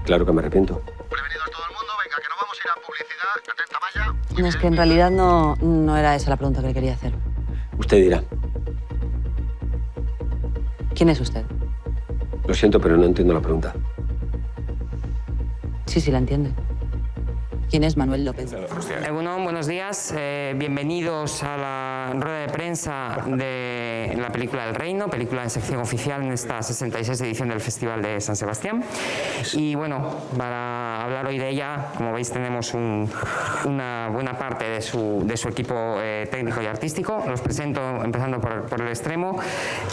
Claro que me arrepiento. Prevenido a todo el mundo, venga, que nos vamos a ir a publicidad. Atenta, Maya. No, es que en realidad no era esa la pregunta que le quería hacer. Usted dirá. ¿Quién es usted? Lo siento, pero no entiendo la pregunta. Sí, la entiende. ¿Quién es Manuel López? Bueno, buenos días. Bienvenidos a la rueda de prensa de la película El Reino, película de sección oficial en esta 66 edición del Festival de San Sebastián. Y bueno, para hablar hoy de ella, como veis, tenemos una buena parte de su equipo técnico y artístico. Los presento empezando por el extremo.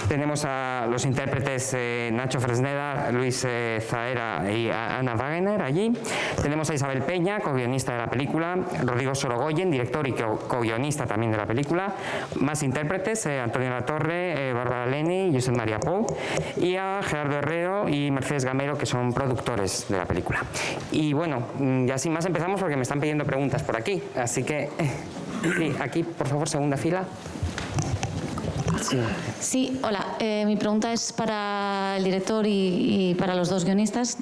Tenemos a los intérpretes Nacho Fresneda, Luis Zaera y Ana Wagener allí. Tenemos a Isabel Peña, co-guionista de la película, Rodrigo Sorogoyen, director y co-guionista también de la película, más intérpretes, Antonio Latorre, Bárbara Leni, Josep María Pou, y a Gerardo Herrero y Mercedes Gamero, que son productores de la película. Y bueno, ya sin más empezamos porque me están pidiendo preguntas por aquí, así que sí, aquí, por favor, segunda fila. Sí, hola. Mi pregunta es para el director y para los dos guionistas.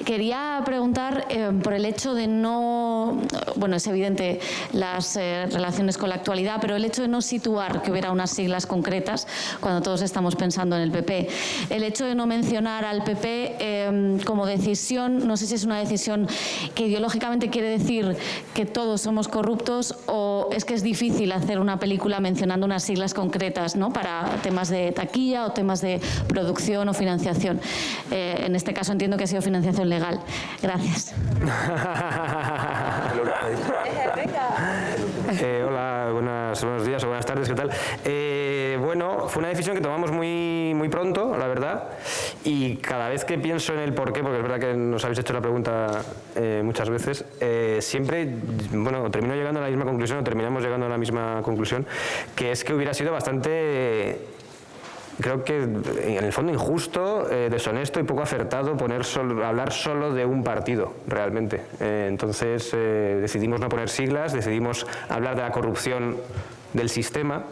Quería preguntar por el hecho de no... Bueno, es evidente las relaciones con la actualidad, pero el hecho de no situar que hubiera unas siglas concretas cuando todos estamos pensando en el PP. El hecho de no mencionar al PP como decisión, no sé si es una decisión que ideológicamente quiere decir que todos somos corruptos o es que es difícil hacer una película mencionando unas siglas concretas, ¿no? Para temas de taquilla o temas de producción o financiación. En este caso entiendo que ha sido financiación legal. Gracias. Hola, buenos días o buenas tardes, ¿qué tal? Bueno, fue una decisión que tomamos muy pronto, la verdad, y cada vez que pienso en el porqué, porque es verdad que nos habéis hecho la pregunta muchas veces, siempre, bueno, termino llegando a la misma conclusión o terminamos llegando a la misma conclusión, que es que hubiera sido bastante... Creo que en el fondo injusto, deshonesto y poco acertado hablar solo de un partido, realmente. Entonces decidimos no poner siglas, decidimos hablar de la corrupción del sistema,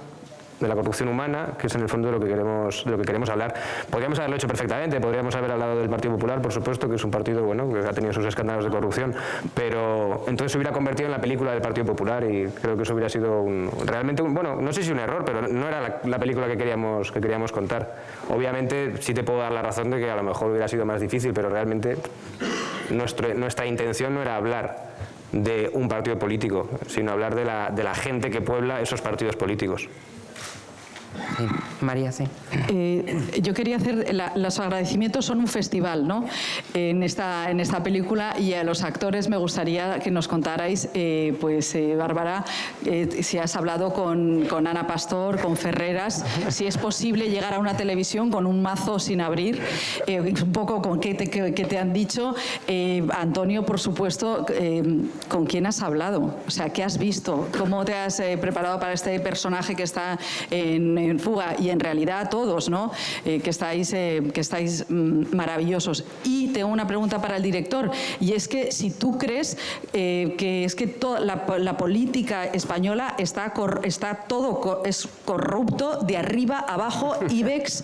de la corrupción humana, que es en el fondo de lo que queremos hablar. Podríamos haberlo hecho perfectamente, podríamos haber hablado del Partido Popular, por supuesto, que es un partido bueno, que ha tenido sus escándalos de corrupción, pero entonces se hubiera convertido en la película del Partido Popular y creo que eso hubiera sido realmente bueno, no sé si un error, pero no era la película que queríamos contar. Obviamente sí te puedo dar la razón de que a lo mejor hubiera sido más difícil, pero realmente nuestra intención no era hablar de un partido político, sino hablar de la gente que puebla esos partidos políticos. Sí. María, sí. Yo quería hacer, los agradecimientos son un festival, ¿no? En esta película, y a los actores me gustaría que nos contarais, Bárbara, si has hablado con Ana Pastor, con Ferreras, si es posible llegar a una televisión con un mazo sin abrir, un poco con qué te han dicho. Antonio, por supuesto, ¿con quién has hablado? O sea, ¿qué has visto? ¿Cómo te has preparado para este personaje que está en fuga? Y en realidad todos, ¿no? Que estáis maravillosos. Y tengo una pregunta para el director, y es que si tú crees que es que toda la política española es corrupto de arriba abajo, IBEX,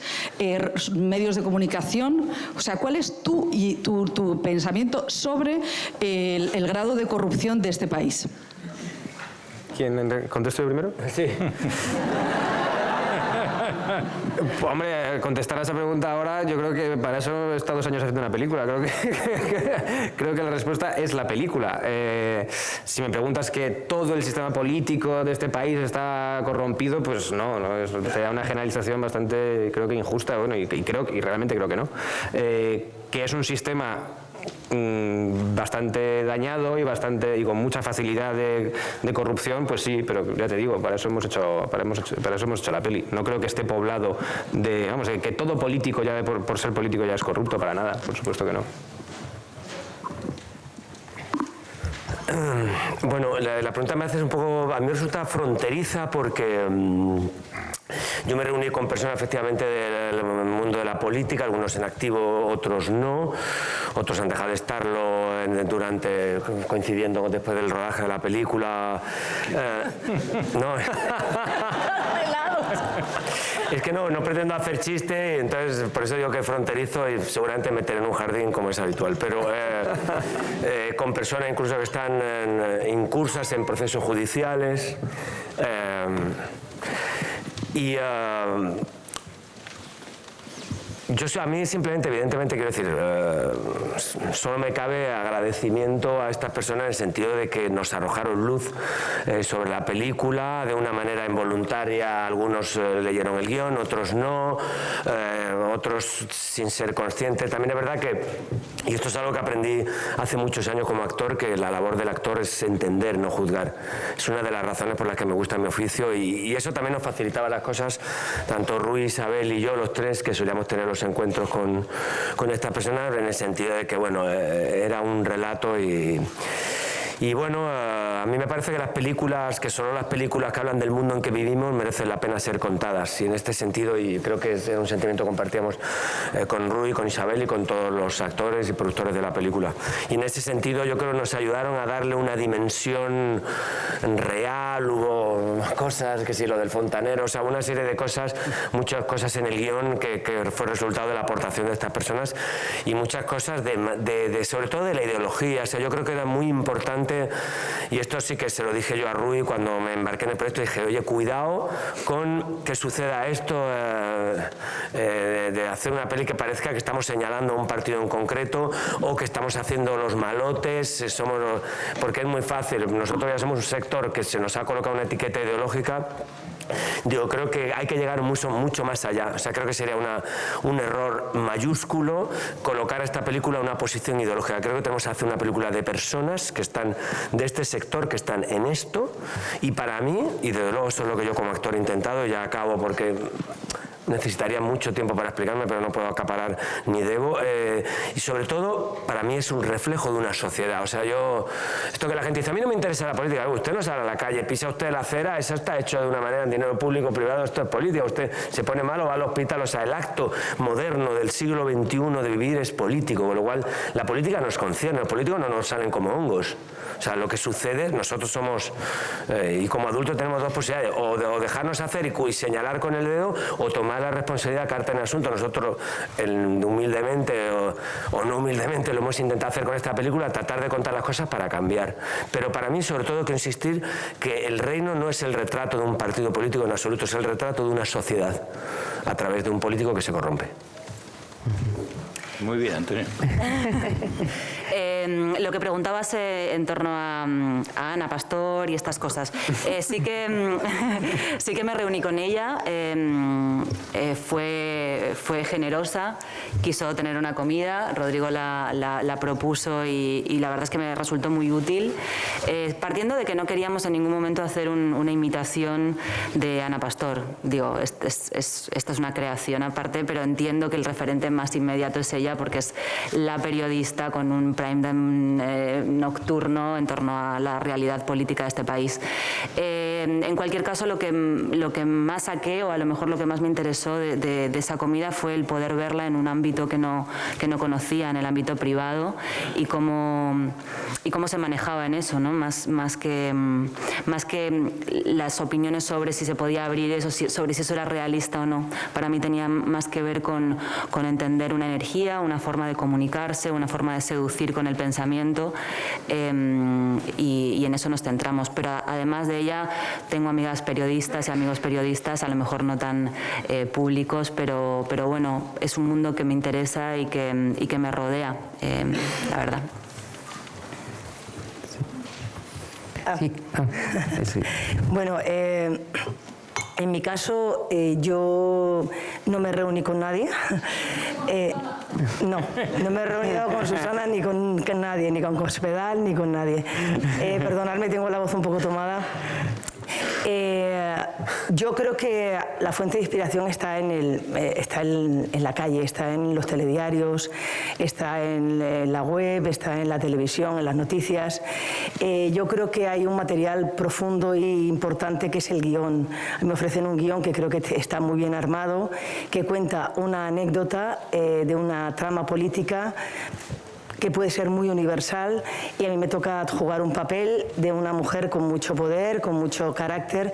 medios de comunicación, o sea, ¿cuál es tu pensamiento sobre el grado de corrupción de este país? ¿Quién conteste primero? Sí. Hombre, contestar a esa pregunta ahora, yo creo que para eso he estado 2 años haciendo una película. Creo que la respuesta es la película. Si me preguntas que todo el sistema político de este país está corrompido, pues no, sería una generalización bastante, creo que injusta, bueno, y realmente creo que no. Que es un sistema bastante dañado y con mucha facilidad de corrupción, pues sí, pero ya te digo, para eso hemos hecho la peli. No creo que esté poblado de, que todo político ya por ser político ya es corrupto, para nada, por supuesto que no. Bueno, la pregunta me hace un poco, a mí me resulta fronteriza porque Yo me reuní con personas efectivamente del mundo de la política, algunos en activo, otros no, otros han dejado de estarlo coincidiendo después del rodaje de la película. No. Es que no pretendo hacer chiste, entonces por eso digo que fronterizo y seguramente meter en un jardín como es habitual, pero con personas incluso que están incursas en procesos judiciales. A mí simplemente, evidentemente, quiero decir, solo me cabe agradecimiento a estas personas en el sentido de que nos arrojaron luz sobre la película de una manera involuntaria. Algunos leyeron el guión, otros no, otros sin ser conscientes. También es verdad que, y esto es algo que aprendí hace muchos años como actor, que la labor del actor es entender, no juzgar. Es una de las razones por las que me gusta mi oficio y eso también nos facilitaba las cosas, tanto Rui, Isabel y yo, los tres, que solíamos tener los encuentros con estas personas, en el sentido de que, bueno, era un relato y bueno, a mí me parece que las películas, que solo las películas que hablan del mundo en que vivimos, merecen la pena ser contadas. Y en este sentido, y creo que es un sentimiento que compartíamos con Rui, con Isabel y con todos los actores y productores de la película. Y en ese sentido yo creo que nos ayudaron a darle una dimensión real. Hubo cosas, que sí, lo del fontanero, o sea, una serie de cosas, muchas cosas en el guión que fue resultado de la aportación de estas personas y muchas cosas sobre todo de la ideología. O sea, yo creo que era muy importante. Y esto sí que se lo dije yo a Rui cuando me embarqué en el proyecto. Dije, oye, cuidado con que suceda esto de hacer una peli que parezca que estamos señalando un partido en concreto o que estamos haciendo los malotes, porque es muy fácil. Nosotros ya somos un sector que se nos ha colocado una etiqueta ideológica. Digo, creo que hay que llegar mucho más allá. O sea, creo que sería un error mayúsculo colocar a esta película en una posición ideológica. Creo que tenemos que hacer una película de personas que están de este sector, que están en esto, y para mí, y desde luego eso es lo que yo como actor he intentado, y ya acabo porque necesitaría mucho tiempo para explicarme, pero no puedo acaparar ni debo. Y sobre todo, para mí es un reflejo de una sociedad. O sea, esto que la gente dice, a mí no me interesa la política. Usted no sale a la calle, pisa usted la acera, eso está hecho de una manera en dinero público, privado, esto es política. Usted se pone malo, va al hospital. O sea, el acto moderno del siglo XXI de vivir es político, con lo cual la política nos concierne, los políticos no nos salen como hongos. O sea, lo que sucede, nosotros somos, y como adultos tenemos dos posibilidades, o dejarnos hacer y señalar con el dedo, o tomar la responsabilidad, carta en el asunto. Nosotros, humildemente o no humildemente, lo hemos intentado hacer con esta película, tratar de contar las cosas para cambiar. Pero para mí, sobre todo, quiero insistir que El Reino no es el retrato de un partido político en absoluto, es el retrato de una sociedad a través de un político que se corrompe. Muy bien, Antonio. Lo que preguntabas en torno a Ana Pastor y estas cosas. Sí que me reuní con ella, fue generosa, quiso tener una comida, Rodrigo la propuso y la verdad es que me resultó muy útil, partiendo de que no queríamos en ningún momento hacer una imitación de Ana Pastor. Digo, esto es una creación aparte, pero entiendo que el referente más inmediato es ella, porque es la periodista con un prime time nocturno en torno a la realidad política de este país. En cualquier caso, lo que más saqué, o a lo mejor lo que más me interesó de esa comida, fue el poder verla en un ámbito que no conocía, en el ámbito privado, y cómo se manejaba en eso, ¿no? Más que las opiniones sobre si se podía abrir eso, sobre si eso era realista o no. Para mí tenía más que ver con entender una energía, una forma de comunicarse, una forma de seducir con el pensamiento, y en eso nos centramos. Pero además de ella, tengo amigas periodistas y amigos periodistas, a lo mejor no tan públicos, pero bueno, es un mundo que me interesa y que me rodea, la verdad. Sí. Sí. Bueno, en mi caso, yo no me reuní con nadie. No me he reunido con Susana ni con nadie, ni con Cospedal, ni con nadie. Perdonadme, tengo la voz un poco tomada. Yo creo que la fuente de inspiración está en la calle, está en los telediarios, está en la web, está en la televisión, en las noticias. Yo creo que hay un material profundo e importante que es el guión. Me ofrecen un guión que creo que está muy bien armado, que cuenta una anécdota de una trama política que puede ser muy universal, y a mí me toca jugar un papel de una mujer con mucho poder, con mucho carácter,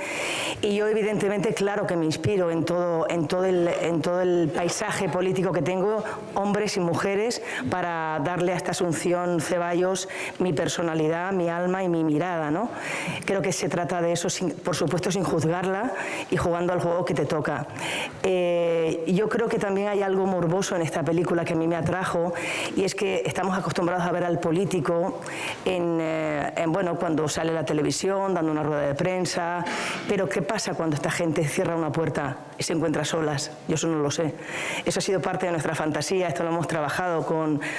y yo evidentemente, claro que me inspiro en todo el paisaje político que tengo, hombres y mujeres, para darle a esta Asunción Ceballos mi personalidad, mi alma y mi mirada, ¿no? Creo que se trata de eso, por supuesto sin juzgarla y jugando al juego que te toca. Yo creo que también hay algo morboso en esta película que a mí me atrajo, y es que estamos acostumbrados a ver al político bueno, cuando sale a la televisión, dando una rueda de prensa, pero ¿qué pasa cuando esta gente cierra una puerta y se encuentra a solas? Yo eso no lo sé. Eso ha sido parte de nuestra fantasía, esto lo hemos trabajado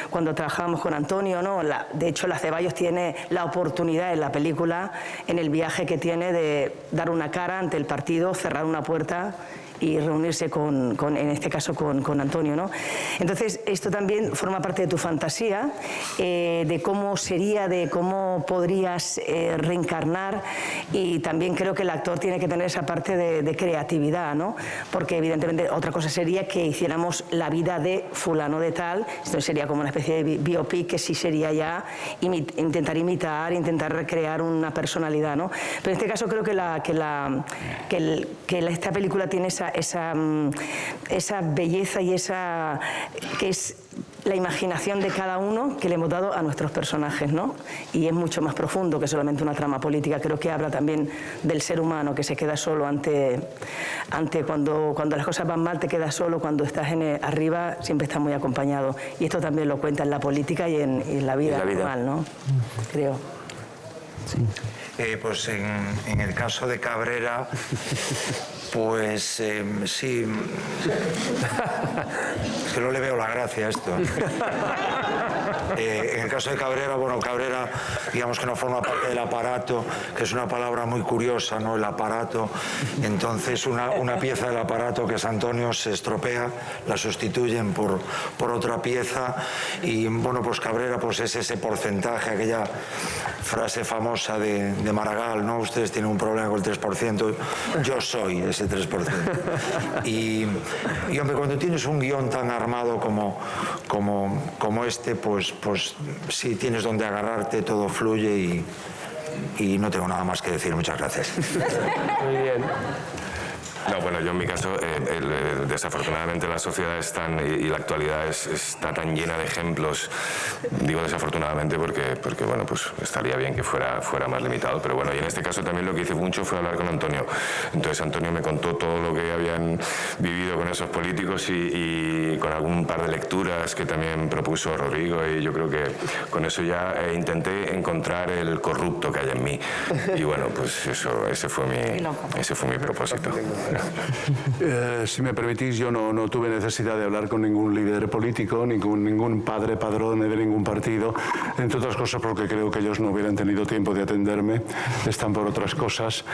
cuando trabajábamos con Antonio, ¿no? De hecho, la Ceballos tiene la oportunidad en la película, en el viaje que tiene de dar una cara ante el partido, cerrar una puerta y reunirse en este caso con Antonio, ¿no? Entonces, esto también forma parte de tu fantasía, de cómo sería, de cómo podrías reencarnar, y también creo que el actor tiene que tener esa parte de creatividad, ¿no? Porque evidentemente otra cosa sería que hiciéramos la vida de fulano de tal, esto sería como una especie de biopic, que sí sería ya intentar imitar, intentar recrear una personalidad, ¿no? Pero en este caso creo que esta película tiene esa belleza y que es la imaginación de cada uno que le hemos dado a nuestros personajes, ¿no? Y es mucho más profundo que solamente una trama política. Creo que habla también del ser humano que se queda solo ante cuando las cosas van mal, te quedas solo. Cuando estás arriba siempre estás muy acompañado, y esto también lo cuenta en la política y en la vida normal, ¿no? Creo. Sí. Pues en el caso de Cabrera, pues sí, es que no le veo la gracia a esto. En el caso de Cabrera, bueno, Cabrera, digamos que no forma parte del aparato, que es una palabra muy curiosa, ¿no? El aparato. Entonces, una pieza del aparato, que es Antonio, se estropea, la sustituyen por otra pieza, y bueno, pues Cabrera pues es ese porcentaje, aquella frase famosa de Maragall, ¿no? Ustedes tienen un problema con el 3%, yo soy ese 3%. Y hombre, cuando tienes un guión tan armado como este, pues sí tienes donde agarrarte, todo fluye, y no tengo nada más que decir. Muchas gracias. Muy bien. No, bueno, yo en mi caso, desafortunadamente la sociedad y la actualidad está tan llena de ejemplos, digo desafortunadamente porque bueno, pues estaría bien que fuera más limitado, pero bueno, y en este caso también lo que hice mucho fue hablar con Antonio. Entonces Antonio me contó todo lo que habían vivido con esos políticos y con algún par de lecturas que también propuso Rodrigo, y yo creo que con eso ya intenté encontrar el corrupto que hay en mí. Y bueno, pues ese fue mi propósito. Si me permitís, yo no tuve necesidad de hablar con ningún líder político, ningún padre padrón de ningún partido, entre otras cosas porque creo que ellos no hubieran tenido tiempo de atenderme, están por otras cosas,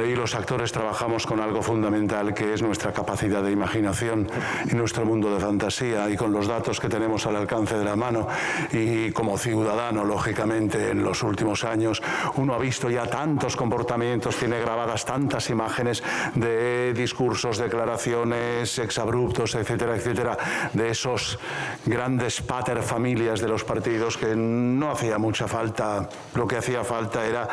y los actores trabajamos con algo fundamental, que es nuestra capacidad de imaginación y nuestro mundo de fantasía, y con los datos que tenemos al alcance de la mano, y como ciudadano, lógicamente, en los últimos años uno ha visto ya tantos comportamientos, tiene grabadas tantas imágenes de discursos, declaraciones, exabruptos, etcétera, etcétera, de esos grandes paterfamilias de los partidos, que no hacía mucha falta. Lo que hacía falta era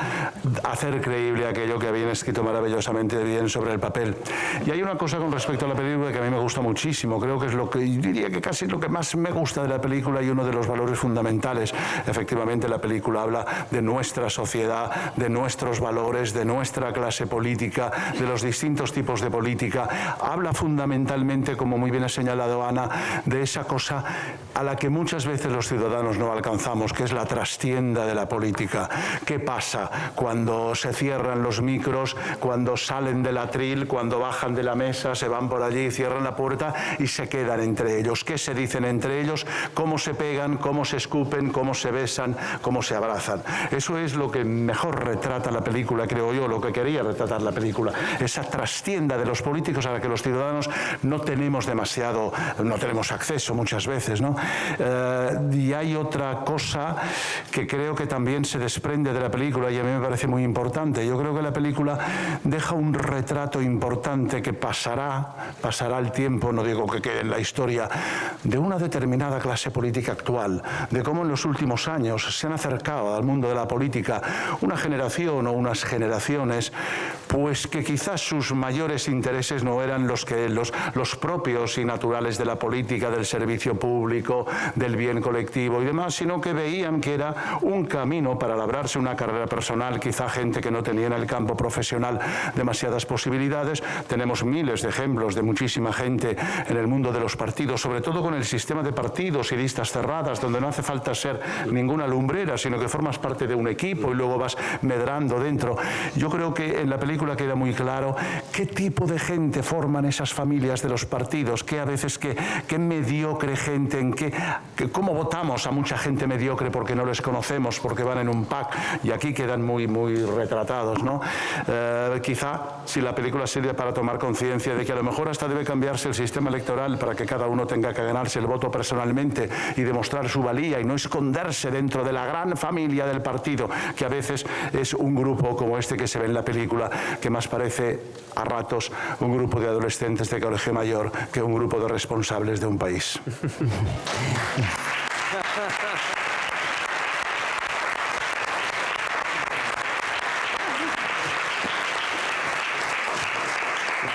hacer creíble aquello que habían escrito maravillosamente bien sobre el papel. Y hay una cosa con respecto a la película que a mí me gusta muchísimo, creo que es lo que diría que casi lo que más me gusta de la película y uno de los valores fundamentales. Efectivamente, la película habla de nuestra sociedad, de nuestros valores, de nuestra clase política, de los distintos tipos de política. Habla fundamentalmente, como muy bien ha señalado Ana, de esa cosa a la que muchas veces los ciudadanos no alcanzamos, que es la trastienda de la política. ¿Qué pasa cuando se cierran los micros, cuando salen del atril, cuando bajan de la mesa, se van por allí, cierran la puerta y se quedan entre ellos? ¿Qué se dicen entre ellos? ¿Cómo se pegan? ¿Cómo se escupen? ¿Cómo se besan? ¿Cómo se abrazan? Eso es lo que mejor retrata la película, creo yo, lo que quería retratar la película. Esa trastienda de los políticos a la que los ciudadanos no tenemos acceso muchas veces, ¿no? Y hay otra cosa que creo que también se desprende de la película y a mí me parece muy importante. Yo creo que la película deja un retrato importante que pasará el tiempo, no digo que quede en la historia, de una determinada clase política actual, de cómo en los últimos años se han acercado al mundo de la política una generación o unas generaciones, pues que quizás sus mayores intereses no eran los propios y naturales de la política, del servicio público, del bien colectivo y demás, sino que veían que era un camino para labrarse una carrera personal, quizá gente que no tenía en el campo profesional demasiadas posibilidades. Tenemos miles de ejemplos de muchísima gente en el mundo de los partidos, sobre todo con el sistema de partidos y listas cerradas, donde no hace falta ser ninguna lumbrera, sino que formas parte de un equipo y luego vas medrando dentro. Yo creo que en la película queda muy claro qué tipo de gente forman esas familias de los partidos, qué a veces qué mediocre gente, cómo votamos a mucha gente mediocre porque no les conocemos, porque van en un pack, y aquí quedan muy retratados, ¿no? Quizá si la película sirve para tomar conciencia de que a lo mejor hasta debe cambiarse el sistema electoral para que cada uno tenga que ganarse el voto personalmente y demostrar su valía y no esconderse dentro de la gran familia del partido, que a veces es un grupo como este que se ve en la película, que más parece a ratos un grupo de adolescentes de colegio mayor que un grupo de responsables de un país.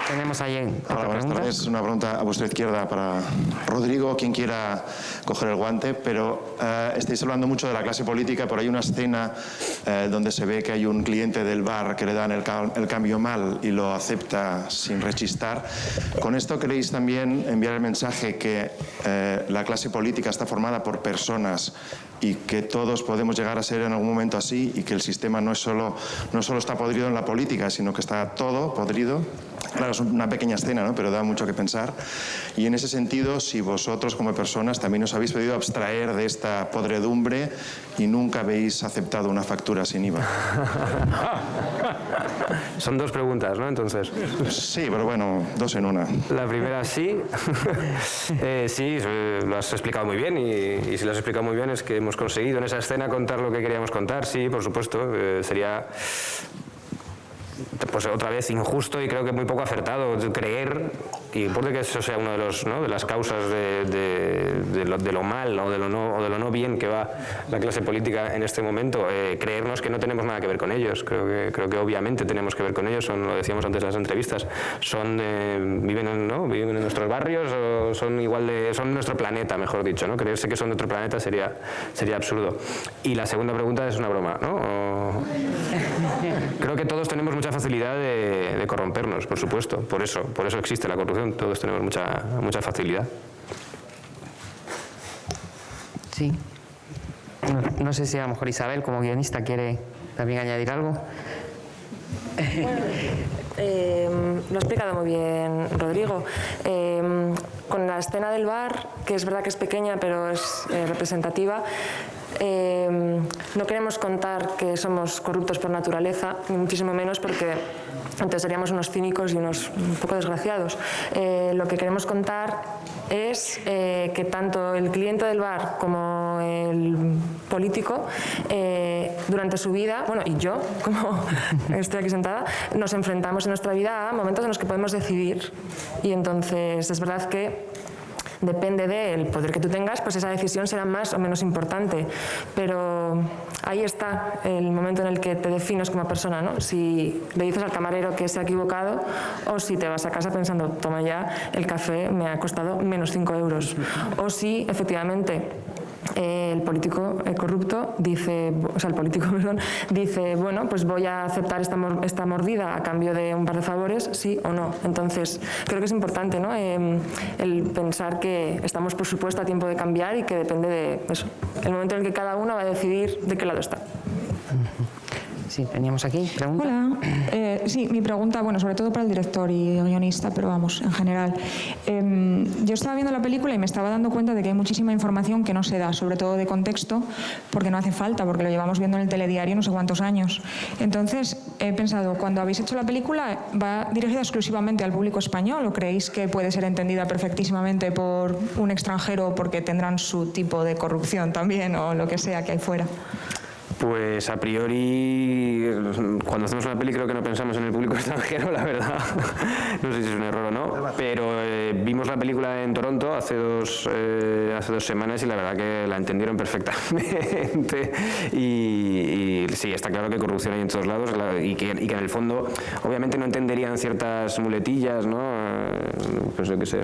Tenemos ahí Hola, buenas tardes. Una pregunta a vuestra izquierda para Rodrigo, quien quiera coger el guante, pero estáis hablando mucho de la clase política, pero hay una escena donde se ve que hay un cliente del bar que le dan el cambio mal y lo acepta sin rechistar. ¿Con esto queréis también enviar el mensaje que la clase política está formada por personas y que todos podemos llegar a ser en algún momento así, y que el sistema no solo está podrido en la política, sino que está todo podrido? Claro, es una pequeña escena, ¿no? Pero da mucho que pensar. Y en ese sentido, si vosotros como personas también os habéis podido abstraer de esta podredumbre y nunca habéis aceptado una factura sin IVA. Son dos preguntas, ¿no? Entonces. Sí, pero bueno, dos en una. La primera sí. Sí, lo has explicado muy bien, y si lo has explicado muy bien es que hemos conseguido en esa escena contar lo que queríamos contar. Sí, por supuesto. Sería, pues otra vez, injusto y creo que muy poco acertado creer, y puede que eso sea una de las causas de lo mal, ¿no? o de lo no bien que va la clase política en este momento, creernos que no tenemos nada que ver con ellos. Creo que obviamente tenemos que ver con ellos. Lo decíamos antes en las entrevistas, viven en nuestros barrios, o son nuestro planeta, mejor dicho, ¿no? Creerse que son de otro planeta sería absurdo. Y la segunda pregunta es una broma, ¿no? Creo que todos tenemos mucha facilidad de corrompernos, por supuesto. Por eso existe la corrupción. Todos tenemos mucha facilidad. Sí. No sé si a lo mejor Isabel, como guionista, quiere también añadir algo. Lo ha explicado muy bien Rodrigo. Con la escena del bar, que es verdad que es pequeña, pero es representativa, no queremos contar que somos corruptos por naturaleza, ni muchísimo menos, porque entonces seríamos unos cínicos y un poco desgraciados. Lo que queremos contar es que tanto el cliente del bar como el político, durante su vida, y yo, como estoy aquí sentada, nos enfrentamos en nuestra vida a momentos en los que podemos decidir. Y entonces es verdad que depende del poder que tú tengas, pues esa decisión será más o menos importante. Pero ahí está el momento en el que te defines como persona, ¿no? Si le dices al camarero que se ha equivocado, o si te vas a casa pensando, toma ya, el café me ha costado menos 5 euros. O si efectivamente el político corrupto dice, o sea, el político, perdón, dice, bueno, pues voy a aceptar esta mordida a cambio de un par de favores, sí o no. Entonces, creo que es importante, ¿no? El pensar que estamos, por supuesto, a tiempo de cambiar y que depende de eso, el momento en el que cada uno va a decidir de qué lado está. Sí, teníamos aquí. ¿Pregunta? Hola. Sí, mi pregunta, bueno, sobre todo para el director y guionista, pero vamos, en general. Yo estaba viendo la película y me estaba dando cuenta de que hay muchísima información que no se da, sobre todo de contexto, porque no hace falta, porque lo llevamos viendo en el telediario no sé cuántos años. Entonces, he pensado, cuando habéis hecho la película, ¿va dirigida exclusivamente al público español o creéis que puede ser entendida perfectísimamente por un extranjero porque tendrán su tipo de corrupción también o lo que sea que hay fuera? Pues a priori, cuando hacemos una peli creo que no pensamos en el público extranjero, la verdad. No sé si es un error o no, pero vimos la película en Toronto hace dos semanas y la verdad que la entendieron perfectamente. Y sí, está claro que corrupción hay en todos lados y que en el fondo obviamente no entenderían ciertas muletillas, ¿no? Pues yo qué sé,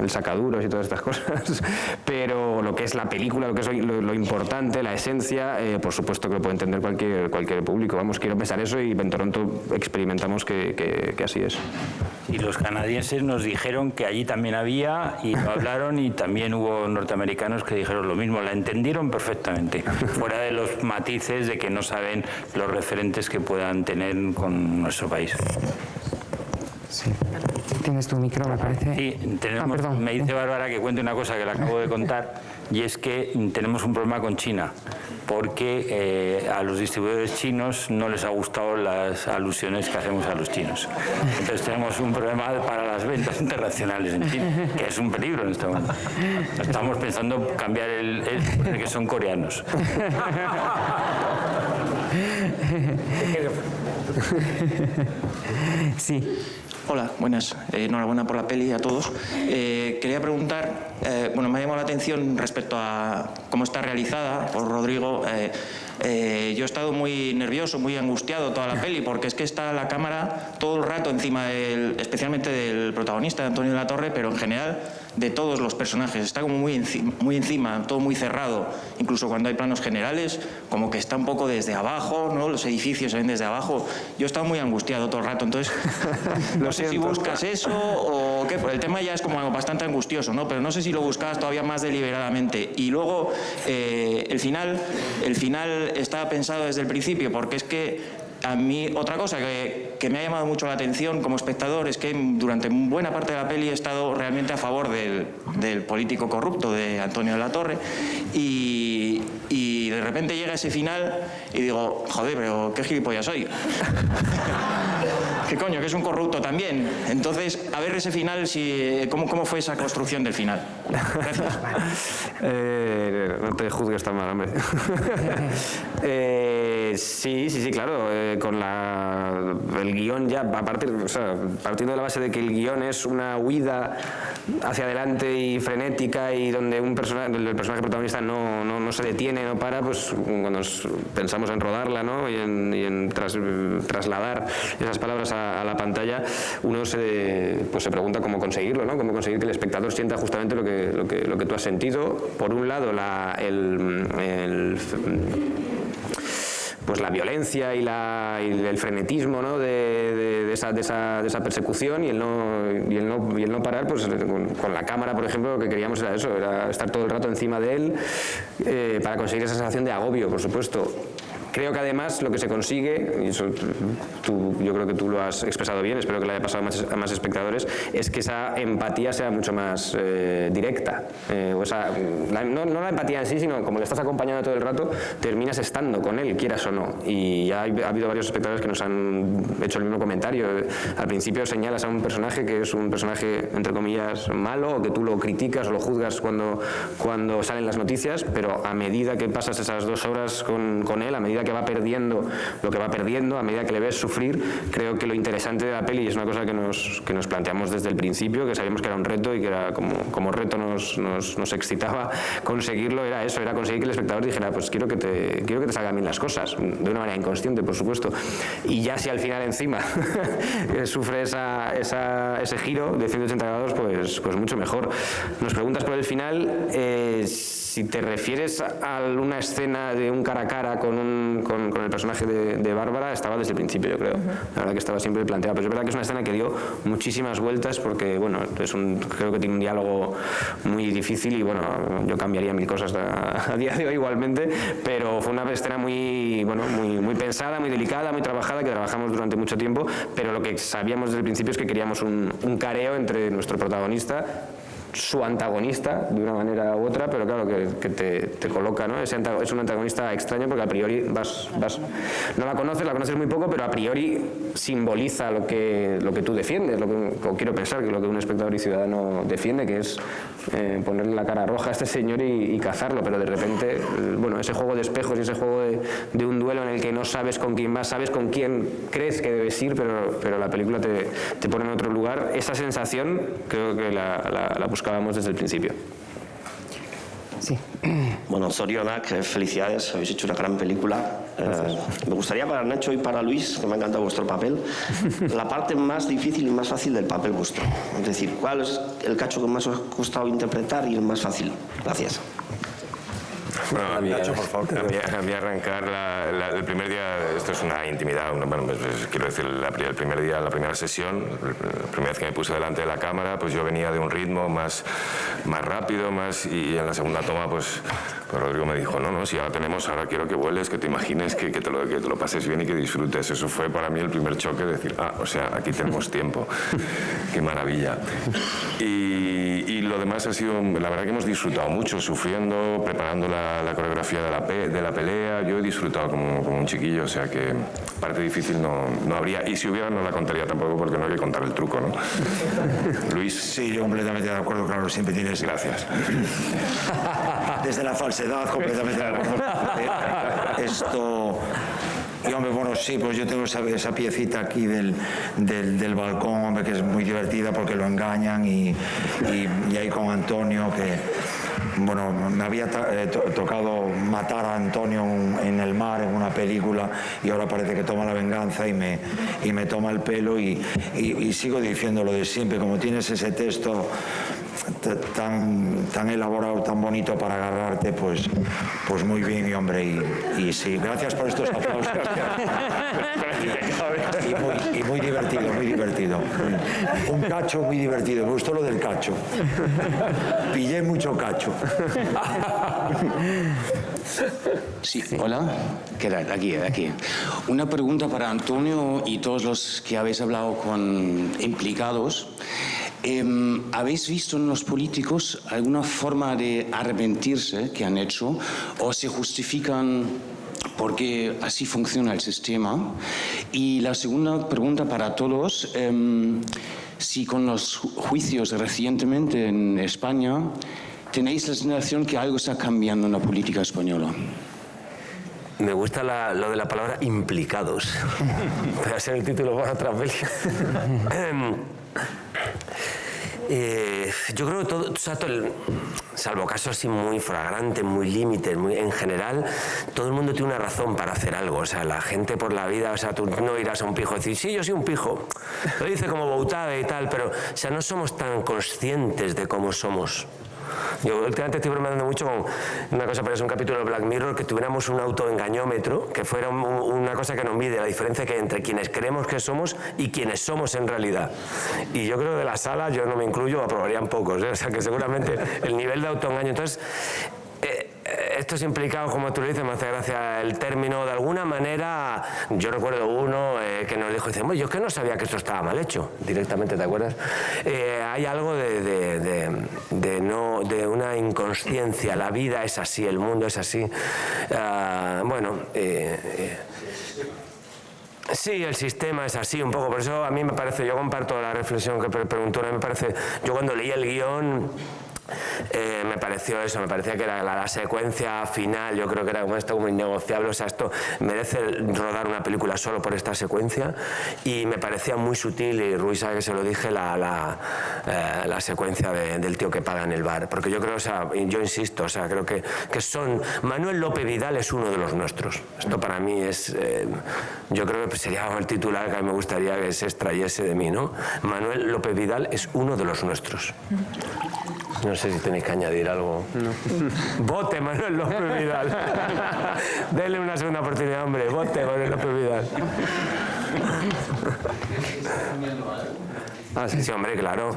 el sacaduros y todas estas cosas. Pero lo que es la película, lo que es lo importante, la esencia, por supuesto que lo puede entender cualquier público. Vamos, quiero pensar eso y en Toronto experimentamos que así es. Y los canadienses nos dijeron que allí también había y lo hablaron y también hubo norteamericanos que dijeron lo mismo, la entendieron perfectamente, fuera de los matices de que no saben los referentes que puedan tener con nuestro país. Sí. Tienes tu micro, me parece. Sí, me dice Bárbara que cuente una cosa que le acabo de contar y es que tenemos un problema con China porque a los distribuidores chinos no les ha gustado las alusiones que hacemos a los chinos. Entonces tenemos un problema para las ventas internacionales en China, que es un peligro en este momento. Estamos pensando cambiar el que son coreanos. Sí. Hola, buenas. Enhorabuena por la peli a todos. Quería preguntar, bueno, me ha llamado la atención respecto a cómo está realizada por Rodrigo. Yo he estado muy nervioso, muy angustiado toda la peli, porque es que está la cámara todo el rato encima, especialmente del protagonista, de Antonio de la Torre, pero en general de todos los personajes. Está como muy encima, todo muy cerrado. Incluso cuando hay planos generales, como que está un poco desde abajo, ¿no? Los edificios se ven desde abajo. Yo he estado muy angustiado todo el rato, entonces no sé si buscas eso o qué. El tema ya es como bastante angustioso, ¿no? Pero no sé si lo buscabas todavía más deliberadamente. Y luego el final estaba pensado desde el principio, porque es que a mí otra cosa que me ha llamado mucho la atención como espectador es que durante buena parte de la peli he estado realmente a favor del político corrupto de Antonio de la Torre y de repente llega ese final y digo, joder, pero qué gilipollas soy. ¿Qué coño? Que es un corrupto también. Entonces, a ver ese final, ¿cómo fue esa construcción del final? Gracias. No te juzgues tan mal, hombre. Sí, claro. Con el guión ya, partiendo de la base de que el guión es una huida hacia adelante y frenética y donde el personaje protagonista no se detiene, no para, pues cuando pensamos en rodarla, ¿no? y en trasladar esas palabras a la pantalla, uno se pregunta cómo conseguirlo, ¿no? Cómo conseguir que el espectador sienta justamente lo que tú has sentido. Por un lado, pues la violencia y el frenetismo, ¿no? de esa persecución y el no parar, pues con la cámara, por ejemplo, lo que queríamos era eso, era estar todo el rato encima de él para conseguir esa sensación de agobio, por supuesto. Creo que además lo que se consigue, y eso yo creo que tú lo has expresado bien, espero que le haya pasado a más espectadores, es que esa empatía sea mucho más directa. No la empatía en sí, sino como le estás acompañando todo el rato, terminas estando con él, quieras o no. Y ya ha habido varios espectadores que nos han hecho el mismo comentario. Al principio señalas a un personaje que es un personaje, entre comillas, malo, o que tú lo criticas o lo juzgas cuando salen las noticias, pero a medida que pasas esas 2 horas con él, a medida que que va perdiendo lo que va perdiendo a medida que le ves sufrir. Creo que lo interesante de la peli, y es una cosa que nos planteamos desde el principio, que sabíamos que era un reto y que era como reto nos excitaba conseguirlo, era eso, era conseguir que el espectador dijera, pues quiero que te salgan bien las cosas, de una manera inconsciente, por supuesto. Y ya si al final encima sufre ese giro de 180 grados, pues mucho mejor. Nos preguntas por el final, si te refieres a una escena de un cara a cara con el personaje de Bárbara, estaba desde el principio, yo creo. La verdad que estaba siempre planteado, pero es verdad que es una escena que dio muchísimas vueltas porque, bueno, creo que tiene un diálogo muy difícil y, bueno, yo cambiaría mil cosas a día de hoy igualmente, pero fue una escena muy pensada, muy delicada, muy trabajada, que trabajamos durante mucho tiempo, pero lo que sabíamos desde el principio es que queríamos un careo entre nuestro protagonista, su antagonista, de una manera u otra, pero claro, que te coloca, ¿no? Es un antagonista extraño porque a priori no la conoces muy poco, pero a priori simboliza lo que tú defiendes, o quiero pensar que lo que un espectador y ciudadano defiende, que es ponerle la cara roja a este señor y cazarlo, pero de repente, bueno, ese juego de espejos y ese juego de un duelo en el que no sabes con quién vas, sabes con quién crees que debes ir, pero la película te pone en otro lugar. Esa sensación creo que la buscábamos desde el principio. Sí. Bueno, zorionak, felicidades, habéis hecho una gran película. Me gustaría para Nacho y para Luis, que me ha encantado vuestro papel, la parte más difícil y más fácil del papel vuestro. Es decir, ¿cuál es el cacho que más os ha costado interpretar y el más fácil? Gracias. Bueno, a mí arrancar el primer día, esto es una intimidad, quiero decir, el primer día, la primera sesión, la primera vez que me puse delante de la cámara, pues yo venía de un ritmo más rápido, y en la segunda toma, pues Rodrigo me dijo, no, si ahora quiero que vueles, que te imagines, que te lo pases bien y que disfrutes. Eso fue para mí el primer choque, de decir, o sea, aquí tenemos tiempo, qué maravilla. Y lo demás ha sido, la verdad que hemos disfrutado mucho, sufriendo, preparando la coreografía de la pelea. Yo he disfrutado como un chiquillo, o sea que parte difícil no habría, y si hubiera no la contaría tampoco porque no hay que contar el truco, ¿no? Luis. Sí, yo completamente de acuerdo, claro, siempre tienes... Gracias. Desde la falsedad, completamente de acuerdo. Esto... Y hombre, bueno, sí, pues yo tengo esa piecita aquí del balcón, hombre, que es muy divertida porque lo engañan y ahí con Antonio, que... Bueno, me había tocado matar a Antonio en el mar en una película y ahora parece que toma la venganza y me toma el pelo y sigo diciendo lo de siempre, como tienes ese texto tan elaborado, tan bonito para agarrarte, pues muy bien, y hombre, y sí, gracias por estos aplausos. Y muy divertido. Un cacho muy divertido, me gustó lo del cacho. Pillé mucho cacho. Sí, hola. ¿Qué tal? Aquí. Una pregunta para Antonio y todos los que habéis hablado con implicados. ¿Habéis visto en los políticos alguna forma de arrepentirse que han hecho o se justifican porque así funciona el sistema? Y la segunda pregunta para todos, si con los juicios recientemente en España tenéis la sensación que algo está cambiando en la política española. Me gusta lo de la palabra implicados. Puede ser el título para otra peli. Yo creo que todo, salvo casos así muy flagrantes, muy límites, en general, todo el mundo tiene una razón para hacer algo. O sea, la gente por la vida, o sea, tú no irás a un pijo y decir, sí, yo soy un pijo. Lo dice como Boutade y tal, pero, o sea, no somos tan conscientes de cómo somos. Yo últimamente estoy bromeando mucho con una cosa, parece un capítulo de Black Mirror, que tuviéramos un autoengañómetro, que fuera una cosa que nos mide la diferencia que hay entre quienes creemos que somos y quienes somos en realidad. Y yo creo que de la sala, yo no me incluyo, aprobarían pocos, ¿eh? O sea que seguramente el nivel de autoengaño. Entonces, estos implicados, como tú lo dices, me hace gracia el término. De alguna manera, yo recuerdo uno que nos dijo, dice, yo es que no sabía que esto estaba mal hecho, directamente, ¿te acuerdas? Hay algo de una inconsciencia, la vida es así, el mundo es así. Sí, el sistema es así un poco, por eso a mí me parece, yo comparto la reflexión que preguntó, me parece, yo cuando leí el guión, me pareció eso, me parecía que era la secuencia final, yo creo que era como innegociable, o sea, esto merece rodar una película solo por esta secuencia, y me parecía muy sutil, y Ruiz sabe que se lo dije, la secuencia del tío que paga en el bar, porque yo creo, o sea, yo insisto, o sea, creo que son, Manuel López Vidal es uno de los nuestros, esto para mí es, yo creo que sería el titular que a mí me gustaría que se extrayese de mí, ¿no? Manuel López Vidal es uno de los nuestros. No sé si tenéis que añadir algo. No. Vote Manuel López Vidal. Denle una segunda oportunidad, hombre. Vote Manuel López Vidal. Sí, hombre, claro.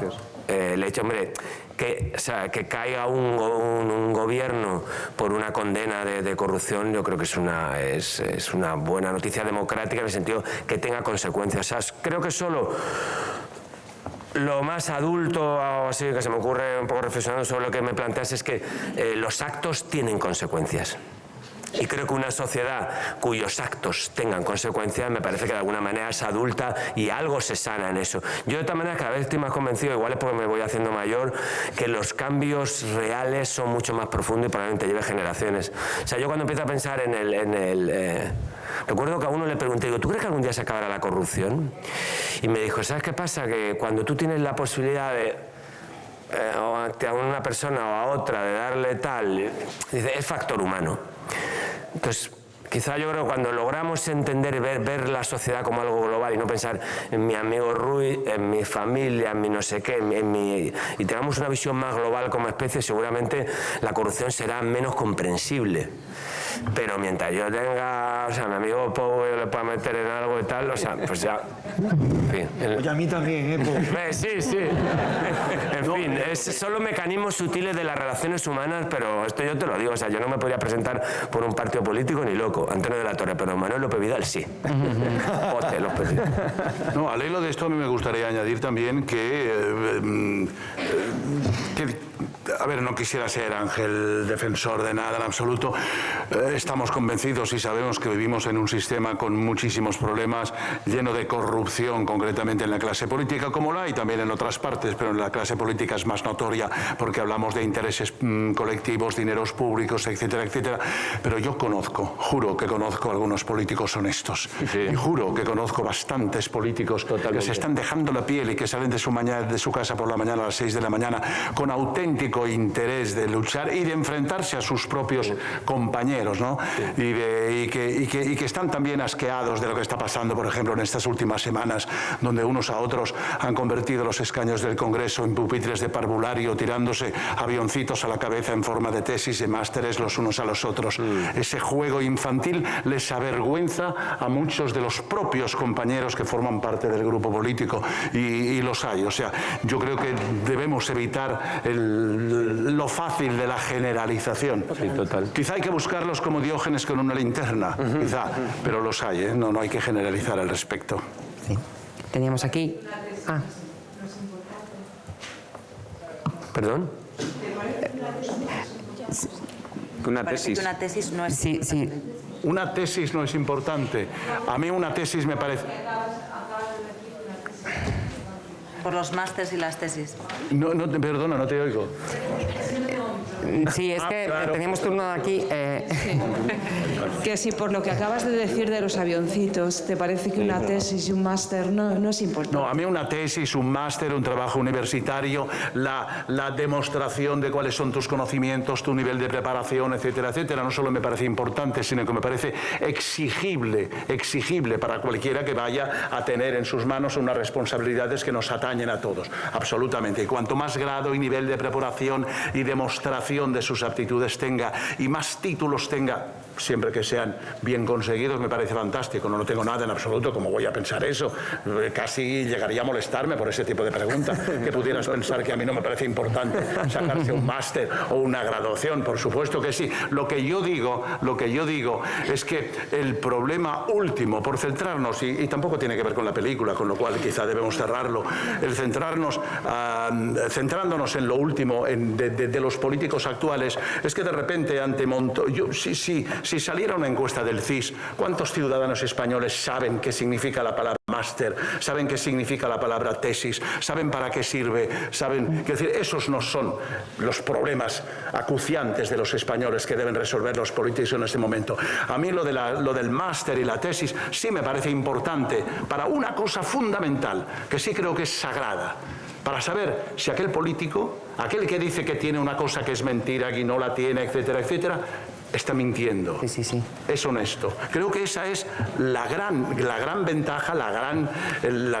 El hecho, hombre, que caiga un gobierno por una condena de corrupción, yo creo que es una buena noticia democrática en el sentido que tenga consecuencias. O sea, creo que solo lo más adulto, o así que se me ocurre un poco reflexionando sobre lo que me planteas, es que los actos tienen consecuencias. Y creo que una sociedad cuyos actos tengan consecuencias, me parece que de alguna manera es adulta y algo se sana en eso. Yo de todas maneras cada vez estoy más convencido, igual es porque me voy haciendo mayor, que los cambios reales son mucho más profundos y probablemente lleve generaciones. O sea, yo cuando empiezo a pensar recuerdo que a uno le pregunté, digo, ¿tú crees que algún día se acabará la corrupción? Y me dijo, ¿sabes qué pasa? Que cuando tú tienes la posibilidad de a una persona o a otra de darle tal, dice, es factor humano. Entonces, quizá yo creo que cuando logramos entender y ver la sociedad como algo global y no pensar en mi amigo Rui, en mi familia, en mi no sé qué, y tengamos una visión más global como especie, seguramente la corrupción será menos comprensible. Pero mientras yo tenga, o sea, mi amigo Pau yo le pueda meter en algo y tal, o sea, pues ya, en fin. Oye, a mí también, Pau. Sí. En fin, son los mecanismos sutiles de las relaciones humanas, pero esto yo te lo digo, o sea, yo no me podría presentar por un partido político ni loco, Antonio de la Torre, pero Manuel López Vidal sí. Vote López Vidal. No, al hilo de esto a mí me gustaría añadir también que a ver, no quisiera ser ángel defensor de nada en absoluto. Estamos convencidos y sabemos que vivimos en un sistema con muchísimos problemas, lleno de corrupción, concretamente en la clase política, como la hay también en otras partes, pero en la clase política es más notoria porque hablamos de intereses colectivos, dineros públicos, etcétera, etcétera. Pero yo juro que conozco a algunos políticos honestos. Sí. Y juro que conozco bastantes políticos que se están dejando la piel y que salen de su casa por la mañana a las 6 de la mañana con auténtico interés de luchar y de enfrentarse a sus propios compañeros, ¿no? Sí. Y que están también asqueados de lo que está pasando, por ejemplo, en estas últimas semanas, donde unos a otros han convertido los escaños del Congreso en pupitres de parvulario, tirándose avioncitos a la cabeza en forma de tesis y másteres los unos a los otros. Ese juego infantil les avergüenza a muchos de los propios compañeros que forman parte del grupo político, y los hay. O sea, yo creo que debemos evitar lo fácil de la generalización. Sí, total. Quizá hay que buscarlos como Diógenes con una linterna, quizá, pero los hay, ¿eh? No hay que generalizar al respecto. Sí. Teníamos aquí... ¿Perdón? Una tesis. Una tesis no es... Sí. Una tesis no es importante. A mí una tesis me parece... Por los másters y las tesis. Perdona, no te oigo. Sí, es que claro. Teníamos turno aquí. Que si por lo que acabas de decir de los avioncitos, ¿te parece que una tesis y un máster no es importante? No, a mí una tesis, un máster, un trabajo universitario, la demostración de cuáles son tus conocimientos, tu nivel de preparación, etcétera, etcétera, no solo me parece importante, sino que me parece exigible para cualquiera que vaya a tener en sus manos unas responsabilidades que nos atañen a todos, absolutamente. Y cuanto más grado y nivel de preparación y demostración de sus aptitudes tenga y más títulos tenga, siempre que sean bien conseguidos, me parece fantástico. No tengo nada en absoluto, ¿cómo voy a pensar eso? Casi llegaría a molestarme por ese tipo de pregunta, que pudieras pensar que a mí no me parece importante sacarse un máster o una graduación. Por supuesto que sí. Lo que yo digo es que el problema último, por centrarnos, y tampoco tiene que ver con la película, con lo cual quizá debemos cerrarlo, el centrándonos en lo último de los políticos actuales, es que de repente ante si saliera una encuesta del CIS, ¿cuántos ciudadanos españoles saben qué significa la palabra máster máster, saben qué significa la palabra tesis, saben para qué sirve, saben... Quiero decir, esos no son los problemas acuciantes de los españoles que deben resolver los políticos en este momento. A mí lo del máster y la tesis sí me parece importante para una cosa fundamental, que sí creo que es sagrada, para saber si aquel político, aquel que dice que tiene una cosa que es mentira, que no la tiene, etcétera, etcétera, está mintiendo. Es honesto. Creo que esa es la gran ventaja, la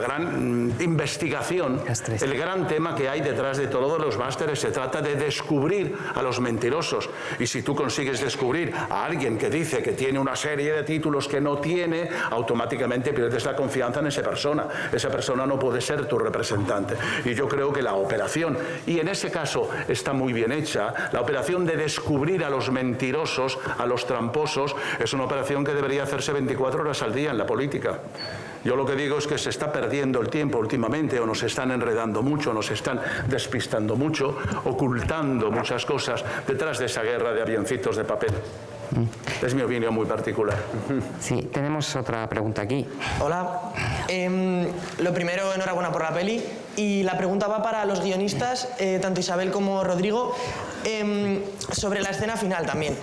gran investigación, el gran tema que hay detrás de todos los másteres. Se trata de descubrir a los mentirosos. Y si tú consigues descubrir a alguien que dice que tiene una serie de títulos que no tiene, automáticamente pierdes la confianza en esa persona. Esa persona no puede ser tu representante. Y yo creo que la operación, y en ese caso está muy bien hecha, la operación de descubrir a los mentirosos, a los tramposos, es una operación que debería hacerse 24 horas al día en la política. Yo lo que digo es que se está perdiendo el tiempo últimamente, o nos están enredando mucho, nos están despistando mucho, ocultando muchas cosas detrás de esa guerra de avioncitos de papel. Es mi opinión muy particular. Sí, tenemos otra pregunta aquí. Hola. Lo primero, enhorabuena por la peli. Y la pregunta va para los guionistas, tanto Isabel como Rodrigo, sobre la escena final también.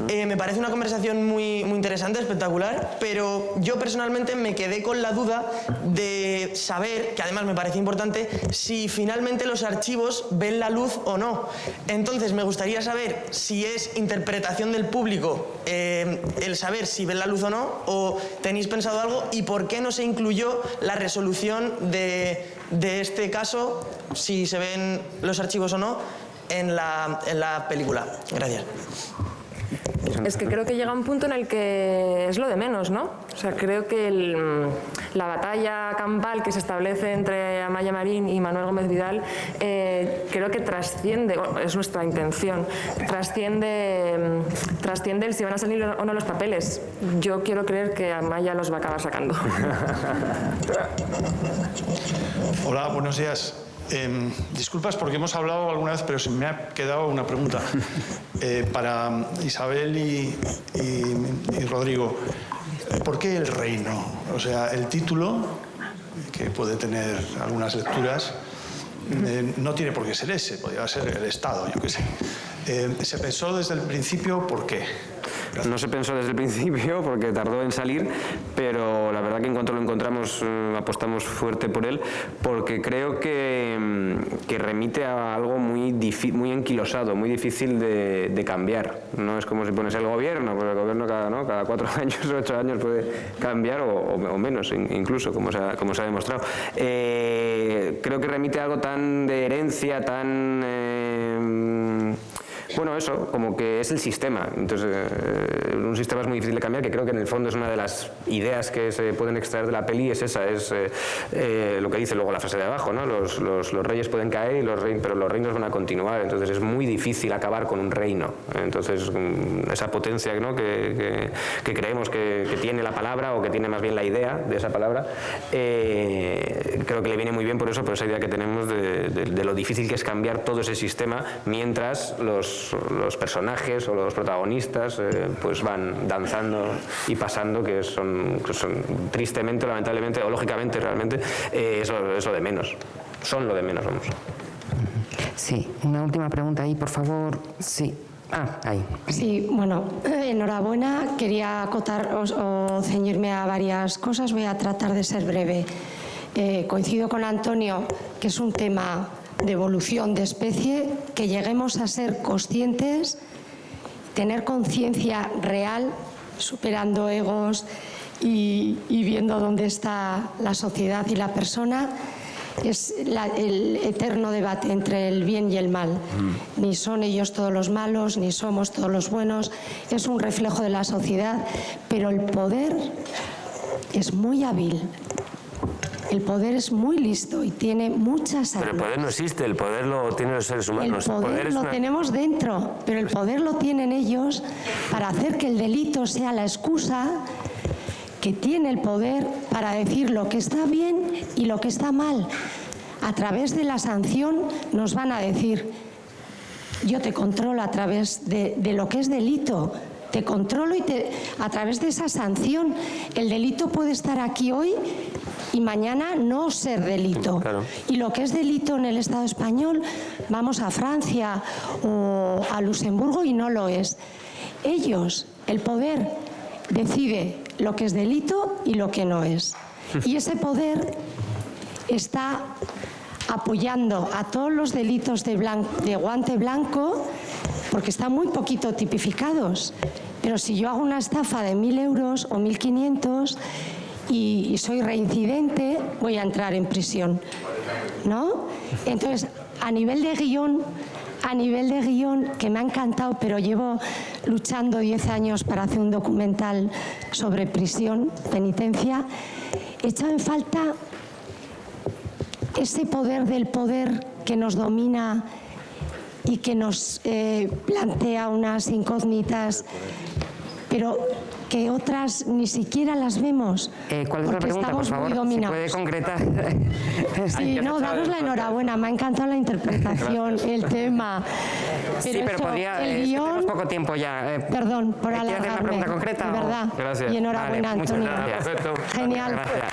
Me parece una conversación muy interesante, espectacular, pero yo personalmente me quedé con la duda de saber, que además me parece importante, si finalmente los archivos ven la luz o no. Entonces me gustaría saber si es interpretación del público el saber si ven la luz o no, o tenéis pensado algo, y por qué no se incluyó la resolución de este caso, si se ven los archivos o no, en la película. Gracias. Es que creo que llega un punto en el que es lo de menos, ¿no? O sea, creo que la batalla campal que se establece entre Amaya Marín y Manuel Gómez Vidal, creo que trasciende, es nuestra intención, trasciende el si van a salir o no los papeles. Yo quiero creer que Amaya los va a acabar sacando. Hola, buenos días. Disculpas porque hemos hablado alguna vez, pero se me ha quedado una pregunta. Para Isabel y Rodrigo, ¿por qué el reino? O sea, el título, que puede tener algunas lecturas, no tiene por qué ser ese, podría ser el Estado, yo qué sé. ¿Se pensó desde el principio por qué? No se pensó desde el principio porque tardó en salir, pero la verdad que en cuanto lo encontramos apostamos fuerte por él, porque creo que remite a algo muy enquilosado, muy difícil de cambiar. No es como si pones el gobierno, porque el gobierno cada 4 años o 8 años puede cambiar o menos incluso, como se ha demostrado. Creo que remite a algo tan de herencia, tan... Bueno, eso, como que es el sistema. Entonces, un sistema es muy difícil de cambiar, que creo que en el fondo es una de las ideas que se pueden extraer de la peli, es esa, es lo que dice luego la frase de abajo, ¿no? Los reyes pueden caer, pero los reinos van a continuar. Entonces es muy difícil acabar con un reino. Entonces, esa potencia, ¿no? que creemos que tiene la palabra, o que tiene más bien la idea de esa palabra, creo que le viene muy bien por eso, por esa idea que tenemos de lo difícil que es cambiar todo ese sistema, mientras los personajes o los protagonistas pues van danzando y pasando, que son tristemente, lamentablemente o lógicamente realmente es lo de menos, son lo de menos, vamos. Sí, una última pregunta ahí, por favor. Sí. Ahí. Sí, bueno, enhorabuena. Quería acotar o ceñirme a varias cosas. Voy a tratar de ser breve. Coincido con Antonio que es un tema de evolución de especie, que lleguemos a ser conscientes, tener conciencia real, superando egos y viendo dónde está la sociedad y la persona. Es el eterno debate entre el bien y el mal. Ni son ellos todos los malos, ni somos todos los buenos. Es un reflejo de la sociedad, pero el poder es muy hábil. El poder es muy listo y tiene muchas armas. Pero el poder no existe, el poder lo tienen los seres humanos. El poder lo tenemos dentro, pero el poder lo tienen ellos para hacer que el delito sea la excusa que tiene el poder para decir lo que está bien y lo que está mal. A través de la sanción nos van a decir: yo te controlo a través de lo que es delito, te controlo y a través de esa sanción. El delito puede estar aquí hoy y mañana no ser delito. Claro. Y lo que es delito en el Estado español, vamos a Francia o a Luxemburgo y no lo es. Ellos, el poder, decide lo que es delito y lo que no es. Y ese poder está apoyando a todos los delitos de guante blanco porque están muy poquito tipificados. Pero si yo hago una estafa de 1.000 euros o 1.500 y soy reincidente, voy a entrar en prisión, ¿no? Entonces, a nivel de guión, que me ha encantado, pero llevo luchando 10 años para hacer un documental sobre prisión, penitencia, he echado en falta ese poder del poder que nos domina y que nos plantea unas incógnitas, pero que otras ni siquiera las vemos. ¿Cuál es la pregunta, por favor? Si puede concretar. Sí, no, daros la enhorabuena, me ha encantado la interpretación, el tema. Sí, pero podría... tenemos poco tiempo ya. Perdón, por ¿Quiere hacer una pregunta concreta? De verdad. Gracias. Y enhorabuena, Vale, muchas Antonio. gracias. Perfecto. Genial. Gracias.